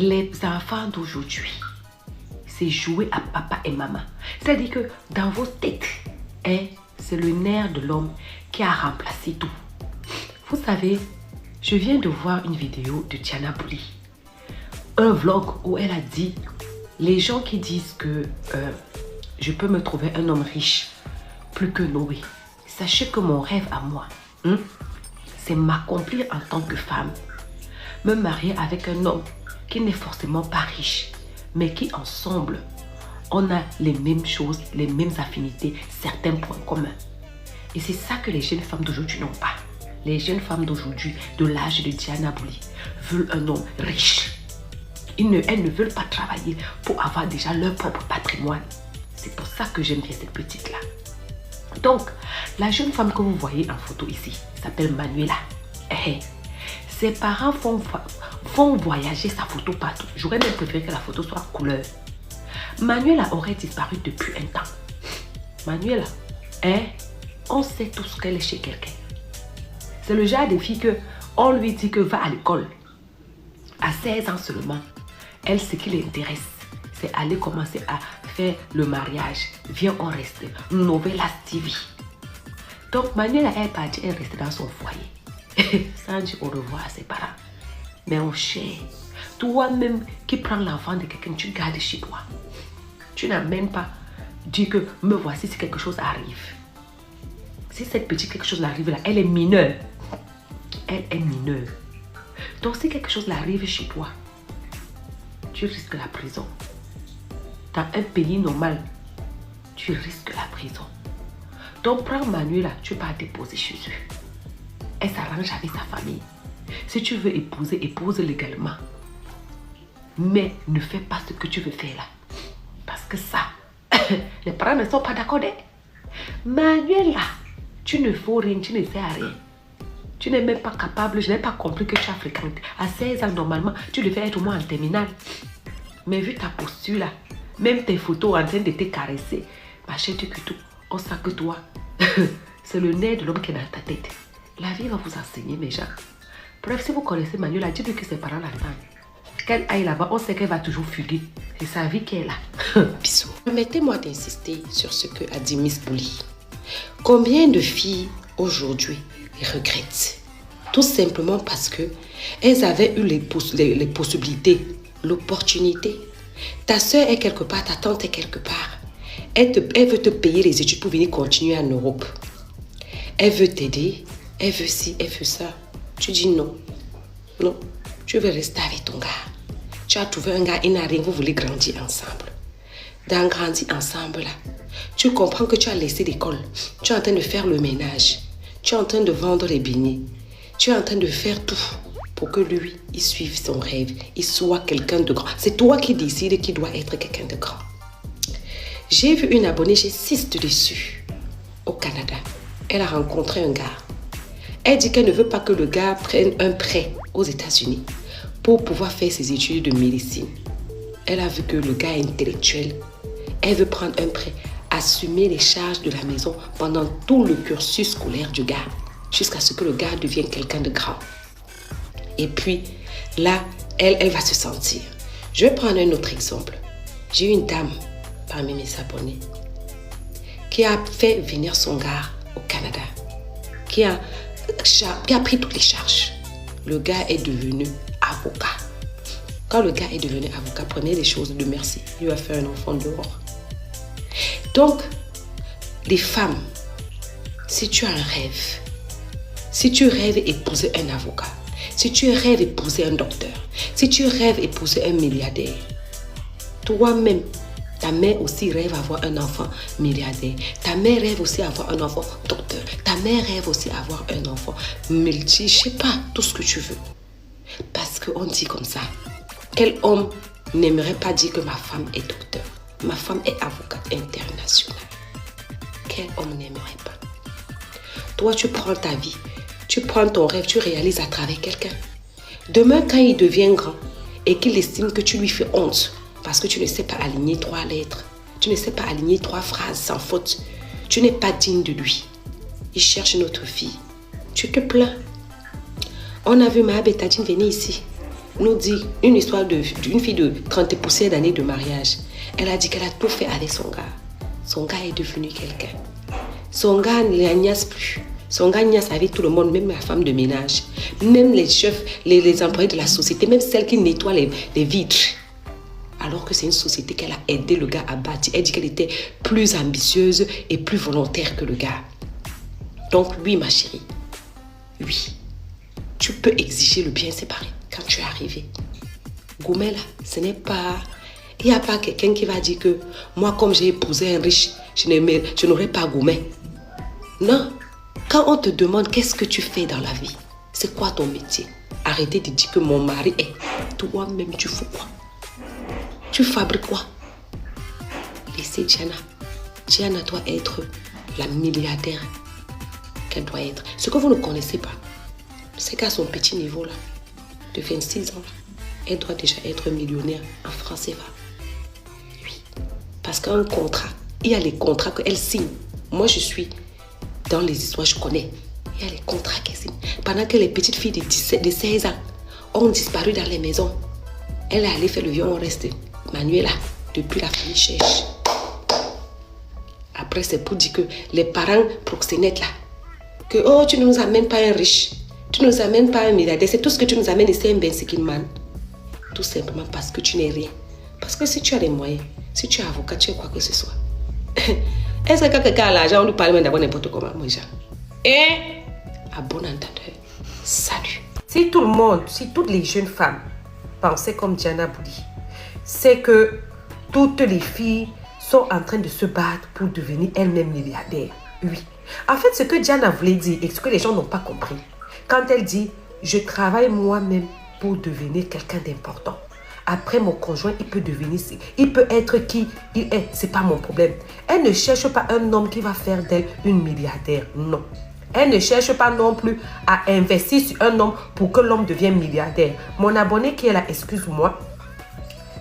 les enfants d'aujourd'hui, c'est jouer à papa et maman. C'est-à-dire que dans vos têtes, c'est le nerf de l'homme qui a remplacé tout. Vous savez, je viens de voir une vidéo de Diana Bouli. Un vlog où elle a dit, les gens qui disent que je peux me trouver un homme riche plus que Noé. Sachez que mon rêve à moi, c'est m'accomplir en tant que femme. Me marier avec un homme qui n'est forcément pas riche, mais qui ensemble, on a les mêmes choses, les mêmes affinités, certains points communs. Et c'est ça que les jeunes femmes d'aujourd'hui n'ont pas. Les jeunes femmes d'aujourd'hui, de l'âge de Diana Bouli, veulent un homme riche. Elles ne veulent pas travailler pour avoir déjà leur propre patrimoine. C'est pour ça que j'aime bien cette petite-là. Donc, la jeune femme que vous voyez en photo ici s'appelle Manuela. Ses parents font voyager sa photo partout. J'aurais même préféré que la photo soit couleur. Manuela aurait disparu depuis un temps. Manuela, on sait tous qu'elle est chez quelqu'un. C'est le genre de fille que on lui dit que va à l'école. À 16 ans seulement, elle, ce qui l'intéresse, c'est aller commencer à faire le mariage. Viens, on reste. Novella Stevie. Donc, Manuela est partie, elle restait dans son foyer. Sans dire au revoir à ses parents. Mais mon cher, toi-même qui prends l'enfant de quelqu'un, tu gardes chez toi. Tu n'as même pas dit que me voici si quelque chose arrive. Si cette petite quelque chose arrive là, elle est mineure. Elle est mineure. Donc si quelque chose arrive chez toi, tu risques la prison. Dans un pays normal, tu risques la prison. Donc prends Manuela, tu vas déposer chez eux. Elle s'arrange avec sa famille. Si tu veux épouser, épouse légalement. Mais ne fais pas ce que tu veux faire là. Parce que ça, les parents ne sont pas d'accord. Manuela, tu ne vaux rien, tu ne sais à rien. Tu n'es même pas capable, je n'ai pas compris que tu as fréquenté. À 16 ans, normalement, tu devais être au moins en terminale. Mais vu ta posture là, même tes photos en train de te caresser, ma chère du couteau, on sait que toi, c'est le nez de l'homme qui est dans ta tête. La vie va vous enseigner, mes gens. Bref, si vous connaissez Manuela, dites-lui que ses parents l'attendent. Qu'elle aille là-bas, on sait qu'elle va toujours fuguer. C'est sa vie qui est là. Bisous. Permettez-moi d'insister sur ce que a dit Miss Bouli. Combien de filles aujourd'hui regrettent? Tout simplement parce que elles avaient eu les possibilités, l'opportunité. Ta soeur est quelque part, ta tante est quelque part. Elle veut te payer les études pour venir continuer en Europe. Elle veut t'aider, elle veut ci, elle veut ça. Tu dis non. Non, tu veux rester avec ton gars. Tu as trouvé un gars, il n'a rien, vous voulez grandir ensemble. Dans grandir ensemble, là, tu comprends que tu as laissé l'école. Tu es en train de faire le ménage. Tu es en train de vendre les beignets. Tu es en train de faire tout pour que lui, il suive son rêve. Il soit quelqu'un de grand. C'est toi qui décides qu'il doit être quelqu'un de grand. J'ai vu une abonnée, j'insiste dessus, au Canada. Elle a rencontré un gars. Elle dit qu'elle ne veut pas que le gars prenne un prêt aux États-Unis pour pouvoir faire ses études de médecine. Elle a vu que le gars est intellectuel. Elle veut prendre un prêt, assumer les charges de la maison pendant tout le cursus scolaire du gars, jusqu'à ce que le gars devienne quelqu'un de grand. Et puis, là, elle va se sentir. Je vais prendre un autre exemple. J'ai une dame parmi mes abonnés qui a fait venir son gars au Canada, qui a pris toutes les charges. Le gars est devenu avocat. Quand le gars est devenu avocat, prenez les choses de merci. Il va faire un enfant dehors. Donc, les femmes, si tu as un rêve, si tu rêves épouser un avocat, si tu rêves épouser un docteur, si tu rêves épouser un milliardaire, toi-même, ta mère aussi rêve avoir un enfant milliardaire. Ta mère rêve aussi avoir un enfant docteur. Ta mère rêve aussi avoir un enfant multi, je sais pas, tout ce que tu veux. Parce qu'on dit comme ça, quel homme n'aimerait pas dire que ma femme est docteur? Ma femme est avocate internationale. Quel homme n'aimerait pas? Toi, tu prends ta vie, tu prends ton rêve, tu réalises à travers quelqu'un. Demain, quand il devient grand et qu'il estime que tu lui fais honte, parce que tu ne sais pas aligner 3 lettres, tu ne sais pas aligner 3 phrases sans faute, tu n'es pas digne de lui. Il cherche une autre fille. Tu te plains. On a vu Maha Betadine venir ici. nous dit une histoire d'une fille de 30 et poussières d'années de mariage. Elle a dit qu'elle a tout fait avec son gars. Son gars est devenu quelqu'un. Son gars ne l'agnace plus. Son gars agnace avec tout le monde, même la femme de ménage, même les chefs, les employés de la société, même celles qui nettoient les vitres. Alors que c'est une société qu'elle a aidé le gars à bâtir. Elle dit qu'elle était plus ambitieuse et plus volontaire que le gars. Donc oui, ma chérie, oui, tu peux exiger le bien séparé quand tu es arrivé. Goumé là, ce n'est pas... Il n'y a pas quelqu'un qui va dire que moi, comme j'ai épousé un riche, je n'aurai pas Goumé. Non. Quand on te demande qu'est-ce que tu fais dans la vie, c'est quoi ton métier? Arrêtez de dire que mon mari est. Toi-même, tu fais quoi? Tu fabriques quoi? Laissez Diana. Diana doit être la milliardaire qu'elle doit être. Ce que vous ne connaissez pas, c'est qu'à son petit niveau là, de 26 ans, elle doit déjà être millionnaire en francs CFA. Oui. Parce qu'un contrat, il y a les contrats qu'elle signe. Moi, je suis dans les histoires, je connais. Il y a les contrats qu'elle signe. Pendant que les petites filles de 16 ans ont disparu dans les maisons, elle est allée faire le viol, on reste. Manuela, depuis la famille cherche. Après, c'est pour dire que les parents proxénètes là, que oh, tu ne nous amènes pas un riche, tu ne nous amènes pas un milliardaire, c'est tout ce que tu nous amènes et c'est un ben man. Tout simplement parce que tu n'es rien. Parce que si tu as les moyens, si tu es avocat, tu es quoi que ce soit. Est-ce que quand quelqu'un a l'argent, on lui parle même d'abord n'importe comment, moi, genre. Et à bon entendeur, salut. Si tout le monde, si toutes les jeunes femmes pensaient comme Diana Bouli, c'est que toutes les filles sont en train de se battre pour devenir elles-mêmes milliardaires. Oui. En fait, ce que Diana voulait dire et ce que les gens n'ont pas compris, quand elle dit « je travaille moi-même pour devenir quelqu'un d'important ». Après, mon conjoint, il peut devenir, il peut être qui il est, c'est pas mon problème. Elle ne cherche pas un homme qui va faire d'elle une milliardaire, non. Elle ne cherche pas non plus à investir sur un homme pour que l'homme devienne milliardaire. Mon abonné qui est là, excuse-moi,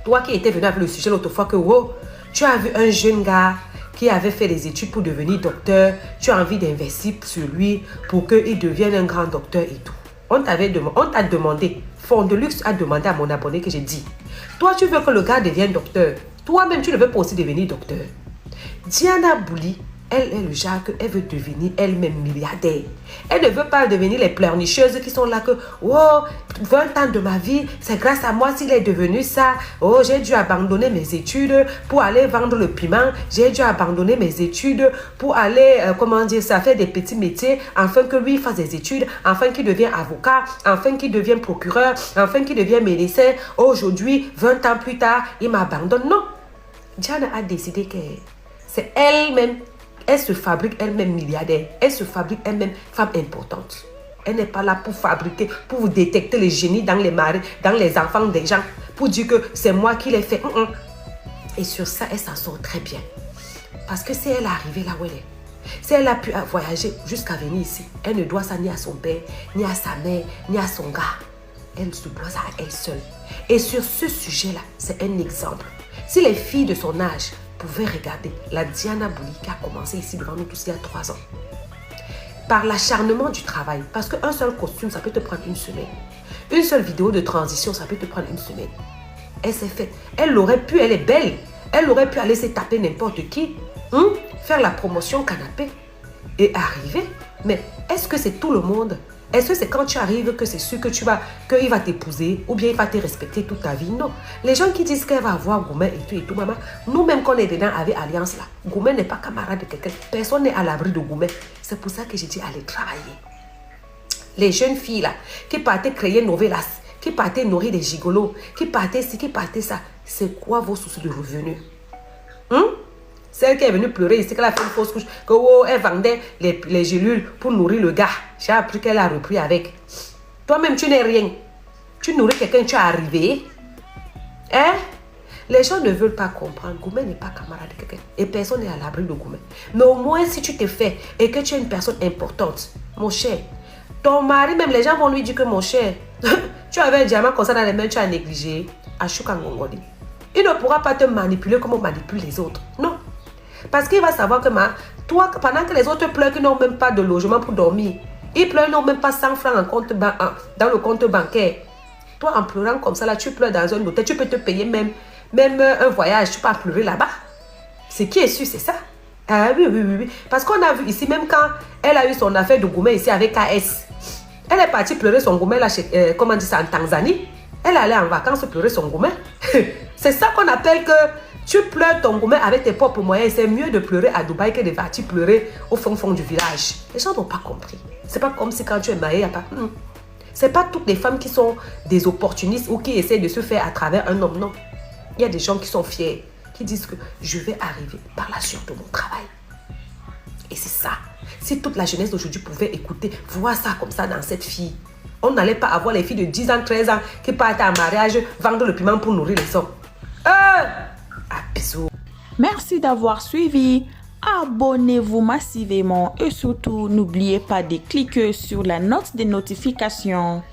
toi qui étais venu avec le sujet l'autre fois que wow, tu as vu un jeune gars qui avait fait des études pour devenir docteur, tu as envie d'investir sur lui pour qu'il devienne un grand docteur et tout. On t'a demandé, Fondelux a demandé à mon abonné que j'ai dit, toi tu veux que le gars devienne docteur, toi-même tu ne veux pas aussi devenir docteur. Diana Bouli, elle est le genre qu'elle veut devenir elle-même milliardaire. Elle ne veut pas devenir les pleurnicheuses qui sont là que, oh, 20 ans de ma vie, c'est grâce à moi s'il est devenu ça. Oh, j'ai dû abandonner mes études pour aller vendre le piment. J'ai dû abandonner mes études pour aller, faire des petits métiers, afin que lui fasse des études, afin qu'il devienne avocat, afin qu'il devienne procureur, afin qu'il devienne médecin. Aujourd'hui, 20 ans plus tard, il m'abandonne. Non. Diana a décidé que c'est elle-même. Elle se fabrique elle-même milliardaire. Elle se fabrique elle-même femme importante. Elle n'est pas là pour fabriquer, pour vous détecter les génies dans les maris, dans les enfants des gens, pour dire que c'est moi qui l'ai fait. Et sur ça, elle s'en sort très bien. Parce que si elle est arrivée là où elle est, si elle a pu voyager jusqu'à venir ici, elle ne doit ça ni à son père, ni à sa mère, ni à son gars. Elle se doit ça à elle seule. Et sur ce sujet-là, c'est un exemple. Si les filles de son âge pouvaient regarder la Diana Bouli qui a commencé ici devant nous tous il y a 3 ans, par l'acharnement du travail, parce qu'un seul costume, ça peut te prendre une semaine. Une seule vidéo de transition, ça peut te prendre une semaine. Elle s'est faite. Elle aurait pu, elle est belle. Elle aurait pu aller se taper n'importe qui, faire la promotion canapé et arriver. Mais est-ce que c'est tout le monde? Est-ce que c'est quand tu arrives que c'est sûr que qu'il va t'épouser ou bien il va te respecter toute ta vie? Non. Les gens qui disent qu'elle va avoir Goumé et tout, maman, nous-mêmes qu'on est dedans avec Alliance là, Goumé n'est pas camarade de quelqu'un. Personne n'est à l'abri de Goumé. C'est pour ça que j'ai dit allez travailler. Les jeunes filles là, qui partaient créer Novelas, qui partaient nourrir des gigolos, qui partaient ci, qui partaient ça, c'est quoi vos soucis de revenus? Celle qui est venue pleurer ici, qu'elle a fait une fausse couche, que oh, elle vendait les gélules pour nourrir le gars. J'ai appris qu'elle a repris avec. Toi-même, tu n'es rien. Tu nourris quelqu'un, tu es arrivé. Hein? Les gens ne veulent pas comprendre. Goumé n'est pas camarade de quelqu'un. Et personne n'est à l'abri de Goumé. Mais au moins, si tu te fais et que tu es une personne importante, mon cher, ton mari, même les gens vont lui dire que mon cher, tu avais un diamant comme ça dans les mains, tu as négligé. Ashukangongoli. Il ne pourra pas te manipuler comme on manipule les autres. Non. Parce qu'il va savoir que toi, pendant que les autres pleurent qu'ils n'ont même pas de logement pour dormir, ils pleurent, ils n'ont même pas 100 francs dans le compte bancaire. Toi, en pleurant comme ça, là, tu pleures dans un hôtel, tu peux te payer même un voyage, tu peux pleurer là-bas. Ce qui est sûr, c'est ça. Ah oui, oui, oui, oui. Parce qu'on a vu ici, même quand elle a eu son affaire de gourmet ici avec KS, elle est partie pleurer son gourmet là, chez, comment on dit ça, en Tanzanie. Elle allait en vacances pleurer son gourmet. C'est ça qu'on appelle que tu pleures ton gourmet avec tes propres moyens. C'est mieux de pleurer à Dubaï que de partir pleurer au fond du village. Les gens n'ont pas compris. C'est pas comme si quand tu es marié, il n'y a pas... C'est pas toutes les femmes qui sont des opportunistes ou qui essaient de se faire à travers un homme, non. Il y a des gens qui sont fiers, qui disent que je vais arriver par la suite de mon travail. Et c'est ça. Si toute la jeunesse d'aujourd'hui pouvait écouter, voir ça comme ça dans cette fille, on n'allait pas avoir les filles de 10 ans, 13 ans qui partent en mariage, vendre le piment pour nourrir les hommes. Bisous. Merci d'avoir suivi. Abonnez-vous massivement et surtout n'oubliez pas de cliquer sur la note de notification.